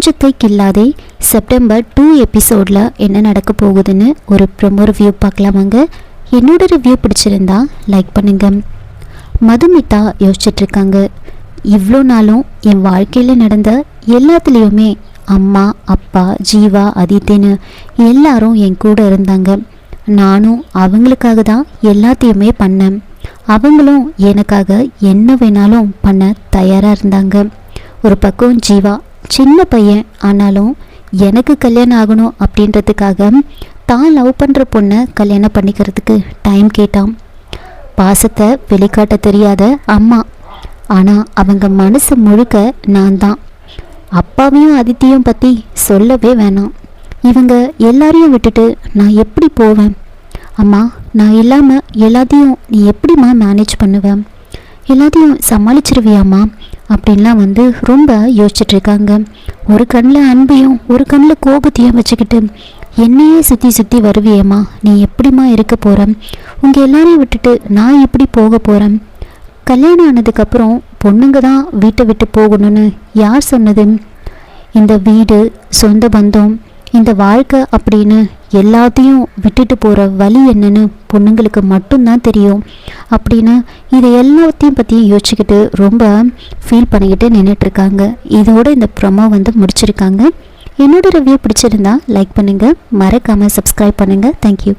கொஞ்சத்தை கில்லாதே செப்டம்பர் 2 எபிசோடில் என்ன நடக்க போகுதுன்னு ஒரு ப்ரோமோ ரிவ்யூ பார்க்கலாமாங்க. என்னோட ரிவ்யூ பிடிச்சிருந்தா லைக் பண்ணுங்க. மதுமிதா யோசிச்சுட்ருக்காங்க, இவ்வளோ நாளும் என் வாழ்க்கையில் நடந்த எல்லாத்துலேயுமே அம்மா, அப்பா, ஜீவா, அதித்தின்னு எல்லாரும் என் கூட இருந்தாங்க. நானும் அவங்களுக்காக தான் எல்லாத்தையுமே பண்ணேன். அவங்களும் எனக்காக என்ன வேணாலும் பண்ண தயாராக இருந்தாங்க. ஒரு பக்கம் ஜீவா சின்ன பையன், ஆனாலும் எனக்கு கல்யாணம் ஆகணும் அப்படின்றதுக்காக தான் லவ் பண்ணுற பொண்ணை கல்யாணம் பண்ணிக்கிறதுக்கு டைம் கேட்டான். பாசத்தை வெளிக்காட்ட தெரியாத அம்மா, ஆனால் அவங்க மனசு முழுக்க நான் தான். அப்பாவையும் அதித்தியும் பற்றி சொல்லவே வேணாம். இவங்க எல்லாரையும் விட்டுட்டு நான் எப்படி போவேன்? அம்மா, நான் இல்லாமல் எல்லாத்தையும் நீ எப்படிம்மா மேனேஜ் பண்ணுவேன்? எல்லாத்தையும் சமாளிச்சிருவியாம்மா அப்படின்லாம் ரொம்ப யோசிச்சுட்ருக்காங்க. ஒரு கண்ணில் அன்பையும் ஒரு கண்ணில் கோபத்தையும் வச்சுக்கிட்டு என்னையே சுற்றி சுற்றி வருவியம்மா, நீ எப்படிம்மா இருக்க போகிறேன்? உங்கள் எல்லாரையும் விட்டுட்டு நான் எப்படி போக போகிறேன்? கல்யாணம் ஆனதுக்கப்புறம் பொண்ணுங்க தான் வீட்டை விட்டு போகணும்னு யார் சொன்னது? இந்த வீடு, சொந்த பந்தம், இந்த வாழ்க்கை அப்படின்னு எல்லாத்தையும் விட்டுட்டு போகிற வழி என்னன்னு பொண்ணுங்களுக்கு மட்டும்தான் தெரியும் அப்படின்னு இதை எல்லாத்தையும் பற்றியும் யோசிச்சுக்கிட்டு ரொம்ப ஃபீல் பண்ணிக்கிட்டு நின்றுட்டுருக்காங்க. இதோட இந்த ப்ரோமோ முடிச்சிருக்காங்க. என்னோட ரிவ்யூ பிடிச்சிருந்தா லைக் பண்ணுங்கள், மறக்காமல் சப்ஸ்கிரைப் பண்ணுங்கள். தேங்க்யூ.